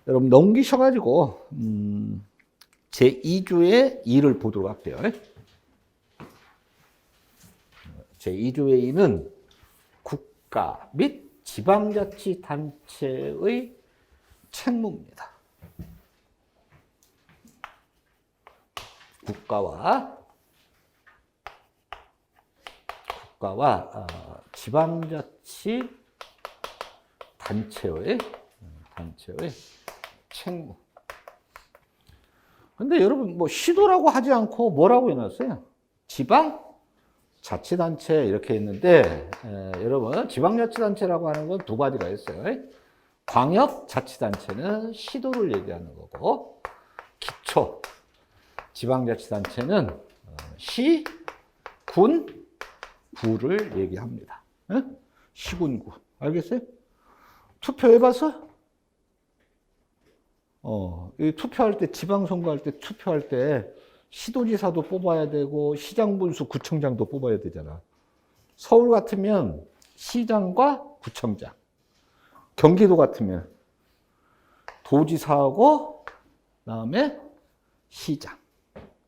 여러분 넘기셔가지고 제2조의 2를 보도록 할게요. 제2조의 2는 국가 및 지방자치단체의 책무입니다. 국가와 지방자치 단체의 책무. 근데 여러분 뭐 시도라고 하지 않고 뭐라고 해놨어요? 지방자치단체 이렇게 했는데 여러분 지방자치단체라고 하는 건 두 가지가 있어요. 광역자치단체는 시도를 얘기하는 거고 기초 지방자치단체는 시, 군, 구를 얘기합니다. 시군구. 알겠어요? 투표해봤어? 이 투표할 때, 지방선거할 때, 투표할 때, 시도지사도 뽑아야 되고, 시장분수, 구청장도 뽑아야 되잖아. 서울 같으면 시장과 구청장. 경기도 같으면 도지사하고, 그다음에 시장.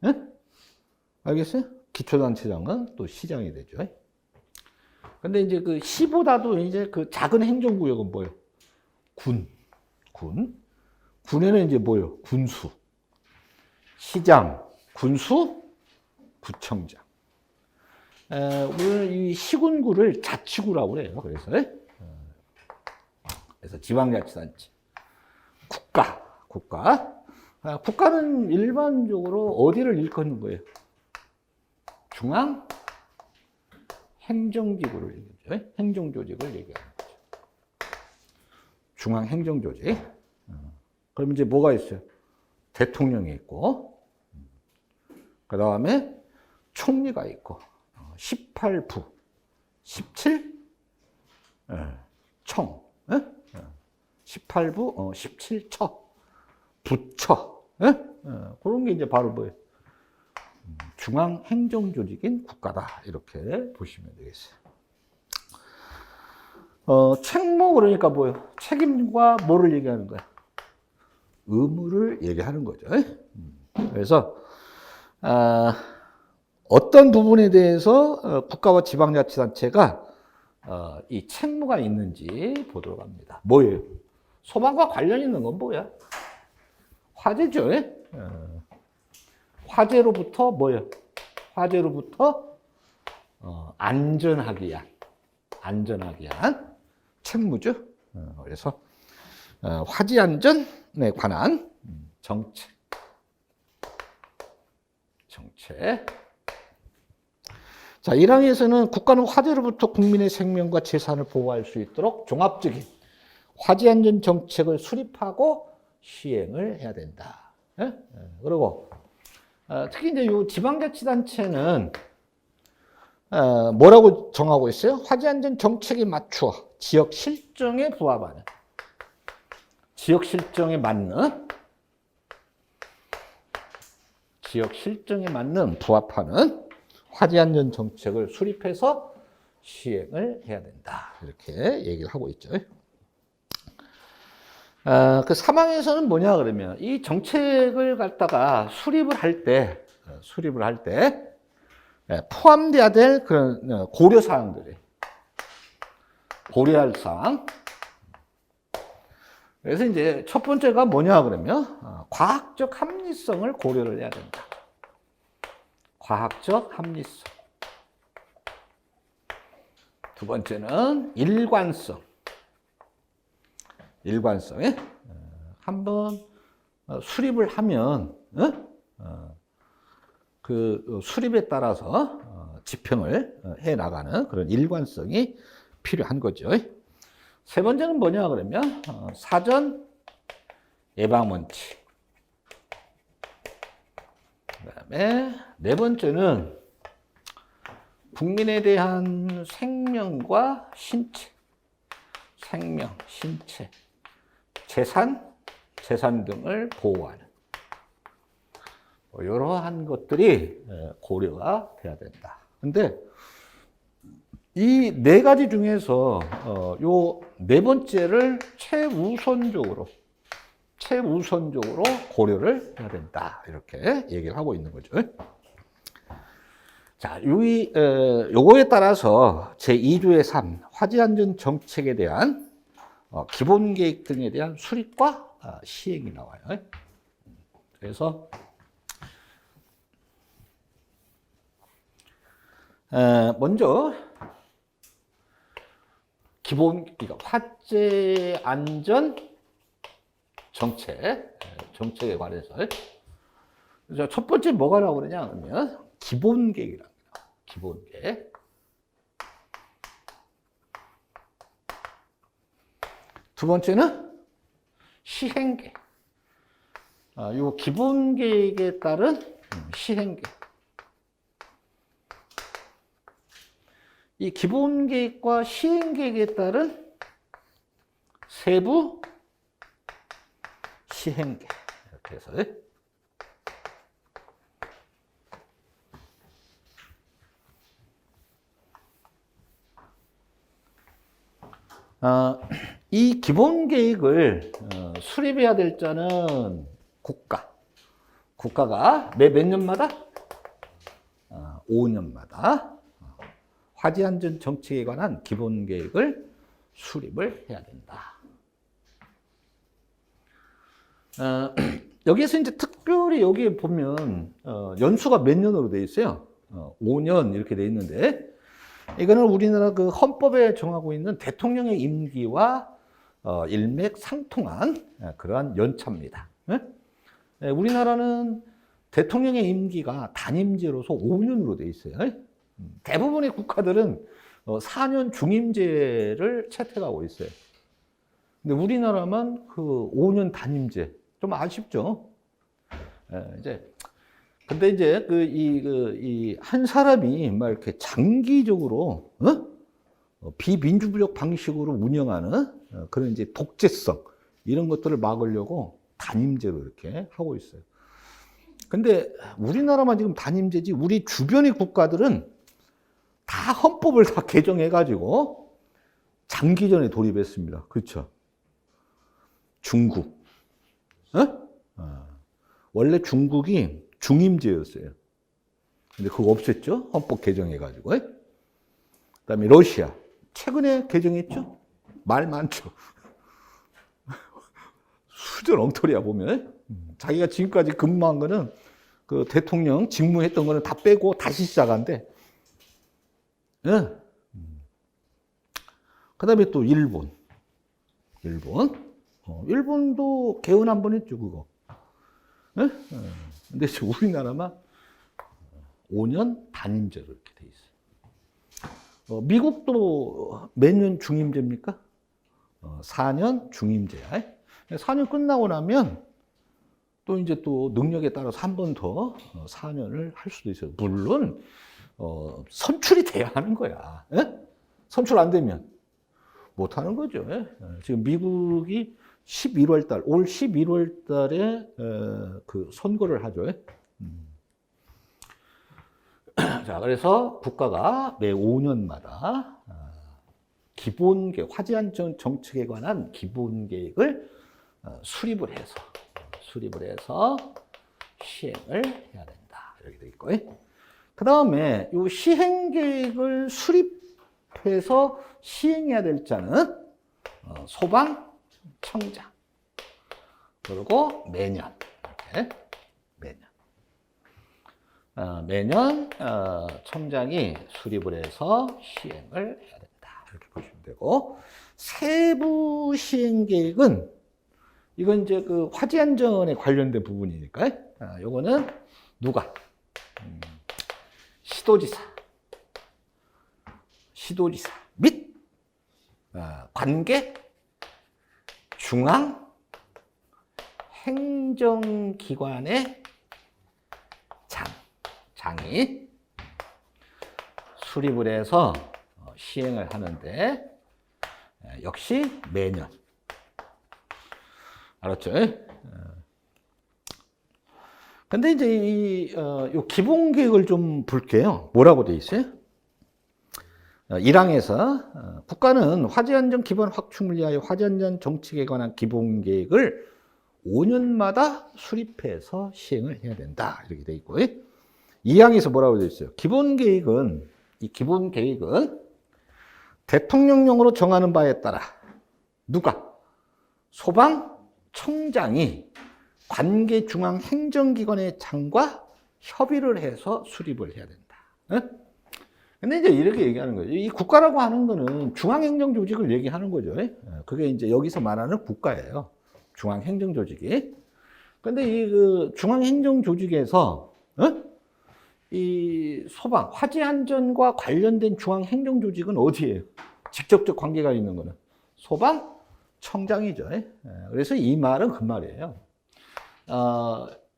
응? 알겠어요? 기초단체장은 또 시장이 되죠. 근데 이제 그 시보다도 이제 그 작은 행정구역은 뭐예요? 군에는 이제 뭐예요? 군수. 시장, 군수, 구청장. 우리는 이 시군구를 자치구라고 그래요. 그래서 지방자치단체. 국가는 일반적으로 어디를 일컫는 거예요? 중앙 행정기구를 얘기하죠. 행정조직을 얘기하는 거죠. 중앙 행정조직. 그럼 이제 뭐가 있어요? 대통령이 있고, 그 다음에 총리가 있고, 18부, 17 청, 18부, 17처, 부처, 그런 게 이제 바로 뭐예요? 중앙 행정조직인 국가다. 이렇게 보시면 되겠어요. 책무 그러니까 뭐예요? 책임과 뭐를 얘기하는 거야? 의무를 얘기하는 거죠. 그래서 어떤 부분에 대해서 국가와 지방자치단체가 이 책무가 있는지 보도록 합니다. 뭐예요? 소방과 관련 있는 건 뭐야? 화재죠. 화재로부터 뭐예요? 화재로부터 안전하기 위한 책무죠. 그래서 화재 안전에 관한 정책. 자, 1항에서는 국가는 화재로부터 국민의 생명과 재산을 보호할 수 있도록 종합적인 화재 안전 정책을 수립하고 시행을 해야 된다. 그리고 특히 이제 이 지방자치단체는 뭐라고 정하고 있어요? 화재 안전 정책에 맞추어 지역 실정에 부합하는, 지역 실정에 맞는 부합하는 화재 안전 정책을 수립해서 시행을 해야 된다. 이렇게 얘기를 하고 있죠. 그 3항에서는 뭐냐 그러면 이 정책을 갖다가 수립을 할 때 포함돼야 될 그런 고려 사항들이, 고려할 사항. 그래서 이제 첫 번째가 뭐냐 그러면 과학적 합리성을 고려를 해야 된다. 과학적 합리성. 두 번째는 일관성에 한번 수립을 하면 그 수립에 따라서 집행을 해 나가는 그런 일관성이 필요한 거죠. 세 번째는 뭐냐 그러면 사전 예방 원칙. 그다음에 네 번째는 국민에 대한 생명과 신체, 재산 등을 보호하는 이러한 것들이 고려가 돼야 된다. 근데 이 네 가지 중에서 요 네 번째를 최우선적으로 최우선적으로 고려를 해야 된다. 이렇게 얘기를 하고 있는 거죠. 자, 요거에 따라서 제2조의 3, 화재안전 정책에 대한 기본 계획 등에 대한 수립과 시행이 나와요. 그래서 먼저 그러니까 화재 안전 정책에 관해서 첫 번째 뭐가 나오고 그러냐 하면 기본 계획이랍니다. 기본 계획. 두 번째는 시행 계획. 요 기본 계획에 따른 시행 계획. 이 기본 계획과 시행 계획에 따른 세부 시행 계획. 이렇게 해서 이 기본 계획을 수립해야 될 자는 국가가 매 몇 년마다? 5년마다 화재안전 정책에 관한 기본 계획을 수립을 해야 된다. 여기에서 이제 특별히 여기에 보면 연수가 몇 년으로 되어 있어요? 5년 이렇게 되어 있는데 이거는 우리나라 그 헌법에 정하고 있는 대통령의 임기와 일맥상통한 그러한 연차입니다. 우리나라는 대통령의 임기가 단임제로서 5년으로 되어 있어요. 대부분의 국가들은 4년 중임제를 채택하고 있어요. 근데 우리나라만 그 5년 단임제 좀 아쉽죠. 근데 이제 한 사람이 막 이렇게 장기적으로 비민주적 방식으로 운영하는 그런 이제 독재성 이런 것들을 막으려고 단임제로 이렇게 하고 있어요. 근데 우리나라만 지금 단임제지 우리 주변의 국가들은 다 헌법을 다 개정해가지고 장기전에 돌입했습니다. 그렇죠? 중국. 원래 중국이 중임제였어요. 근데 그거 없앴죠? 헌법 개정해가지고. 그 다음에 러시아. 최근에 개정했죠? 말 많죠? 수전 엉터리야, 보면. 자기가 지금까지 근무한 거는 그 대통령 직무했던 거는 다 빼고 다시 시작한대. 그 다음에 또 일본. 일본도 개헌 한 번 했죠, 그거. 근데 지금 우리나라만 5년 단임제로 이렇게 돼 있어요. 미국도 몇 년 중임제입니까? 4년 중임제야. 4년 끝나고 나면 또 이제 또 능력에 따라서 한 번 더 4년을 할 수도 있어요. 물론 선출이 돼야 하는 거야. 선출 안 되면 못 하는 거죠. 지금 미국이 11월 달, 올 11월 달에 그 선거를 하죠. 자, 그래서 국가가 매 5년마다 기본 계획, 화재안전 정책에 관한 기본 계획을 수립을 해서 시행을 해야 된다. 이렇게 돼 있고. 그 다음에 이 시행 계획을 수립해서 시행해야 될 자는 소방청장. 그리고 매년 청장이 수립을 해서 시행을 해야 된다. 이렇게 보시면 되고, 세부 시행 계획은 이건 이제 그 화재 안전에 관련된 부분이니까, 요거는 누가? 시도지사 및 관계 중앙 행정기관의 장이 수립을 해서 시행을 하는데 역시 매년. 알았죠? 근데 이제 요 기본 계획을 좀 볼게요. 뭐라고 돼 있어요? 1항에서 국가는 화재안전 기반 확충을 위하여 화재안전 정책에 관한 기본 계획을 5년마다 수립해서 시행을 해야 된다. 이렇게 돼 있고, 2항에서 뭐라고 되어 있어요? 기본 계획은 대통령령으로 정하는 바에 따라 누가? 소방청장이 관계 중앙 행정기관의 장과 협의를 해서 수립을 해야 된다. 근데 이제 이렇게 얘기하는 거죠. 이 국가라고 하는 거는 중앙행정조직을 얘기하는 거죠. 그게 이제 여기서 말하는 국가예요. 중앙행정조직이. 근데 이 그 중앙행정조직에서, 이 소방, 화재 안전과 관련된 중앙행정조직은 어디예요? 직접적 관계가 있는 거는 소방청장이죠. 그래서 이 말은 그 말이에요.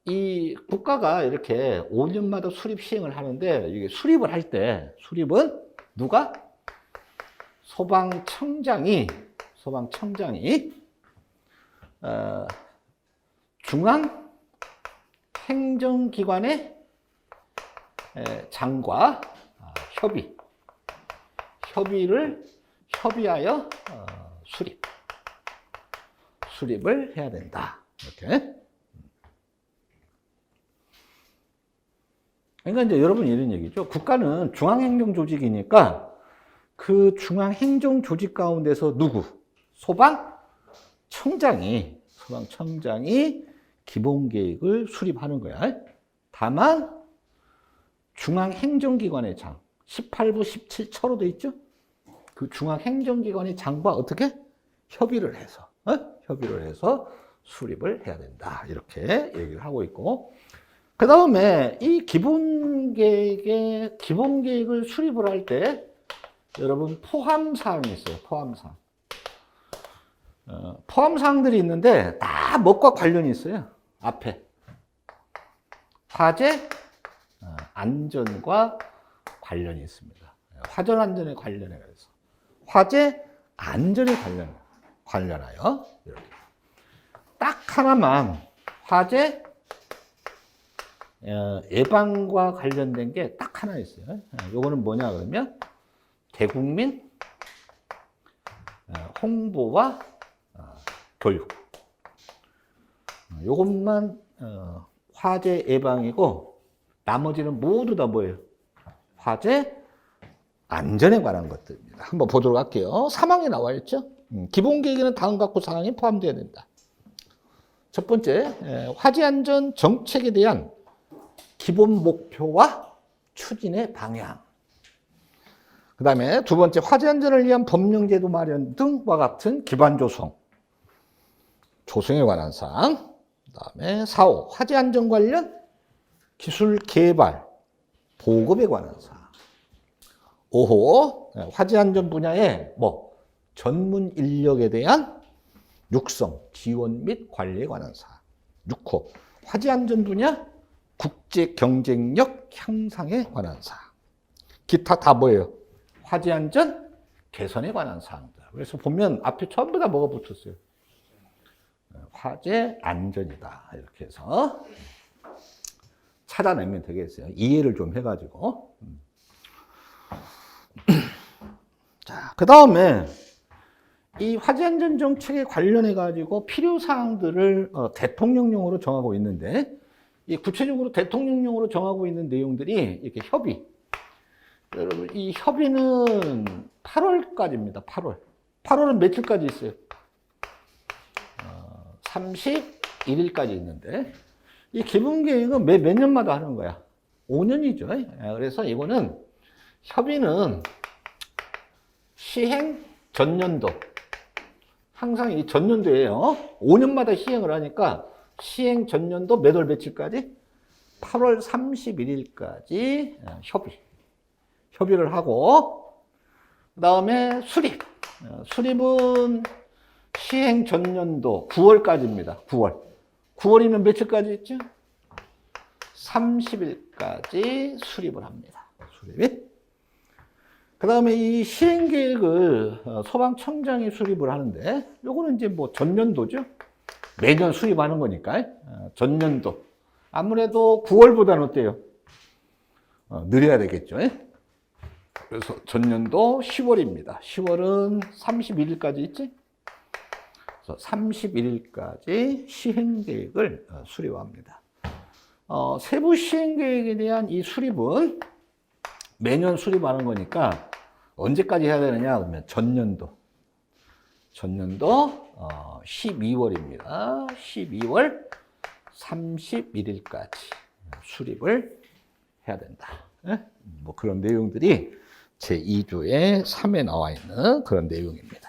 이 국가가 이렇게 5년마다 수립 시행을 하는데, 이게 수립을 할 때, 수립은 누가? 소방청장이 중앙 행정기관의 장과 협의하여 수립을 해야 된다. 이렇게. 그러니까 이제 여러분 이런 얘기죠. 국가는 중앙행정조직이니까 그 중앙행정조직 가운데서 누구? 소방청장이 기본계획을 수립하는 거야. 다만 중앙행정기관의 장, 18부 17처로 돼 있죠? 그 중앙행정기관의 장과 어떻게? 협의를 해서 수립을 해야 된다. 이렇게 얘기를 하고 있고, 그 다음에 이 기본계획을 수립을 할 때 여러분 포함사항이 있어요. 포함사항들이 있는데 다 뭐과 관련이 있어요. 앞에 화재 안전과 관련이 있습니다. 화재 안전에 관련해서 화재 안전에 관련하여 이렇게 딱 하나만 화재 예방과 관련된 게 딱 하나 있어요. 요거는 뭐냐 그러면 대국민 홍보와 교육. 요것만 화재 예방이고 나머지는 모두 다 뭐예요? 화재 안전에 관한 것들입니다. 한번 보도록 할게요. 3항에 나와 있죠? 기본 계획에는 다음 각구 사항이 포함되어야 된다. 첫 번째, 화재 안전 정책에 대한 기본 목표와 추진의 방향. 그 다음에 두 번째, 화재 안전을 위한 법령제도 마련 등과 같은 기반 조성에 관한 사항. 그 다음에 4호, 화재 안전 관련 기술 개발, 보급에 관한 사항. 5호, 화재 안전 분야의 전문 인력에 대한 육성, 지원 및 관리에 관한 사항. 6호, 화재 안전 분야 국제 경쟁력 향상에 관한 사항. 기타 다 뭐예요? 화재 안전 개선에 관한 사항들. 그래서 보면 앞에 전부 다 뭐가 붙었어요? 화재 안전이다. 이렇게 해서 찾아내면 되겠어요. 이해를 좀 해가지고. 자, 그 다음에 이 화재 안전 정책에 관련해 가지고 필요 사항들을 대통령령으로 정하고 있는데, 이 구체적으로 대통령령으로 정하고 있는 내용들이 이렇게 협의. 여러분, 이 협의는 8월까지입니다. 8월은 며칠까지 있어요? 31일까지 있는데, 이 기본계획은 몇 년마다 하는 거야? 5년이죠. 그래서 이거는 협의는 시행 전년도. 항상 이 전년도예요. 5년마다 시행을 하니까 시행 전년도 몇 월 며칠까지? 8월 31일까지 협의를 하고, 그 다음에 수립은 시행 전년도 9월까지입니다. 9월이면 며칠까지 있죠? 30일까지 수립을 합니다. 그 다음에 이 시행계획을 소방청장이 수립을 하는데, 요거는 이제 전년도죠? 매년 수립하는 거니까, 전년도. 아무래도 9월보다는 어때요? 느려야 되겠죠? 그래서 전년도 10월입니다. 10월은 31일까지 있지? 31일까지 시행계획을 수립합니다. 세부 시행계획에 대한 이 수립은 매년 수립하는 거니까 언제까지 해야 되느냐 그러면 전년도 12월입니다. 12월 31일까지 수립을 해야 된다. 뭐 그런 내용들이 제2조의 3에 나와 있는 그런 내용입니다.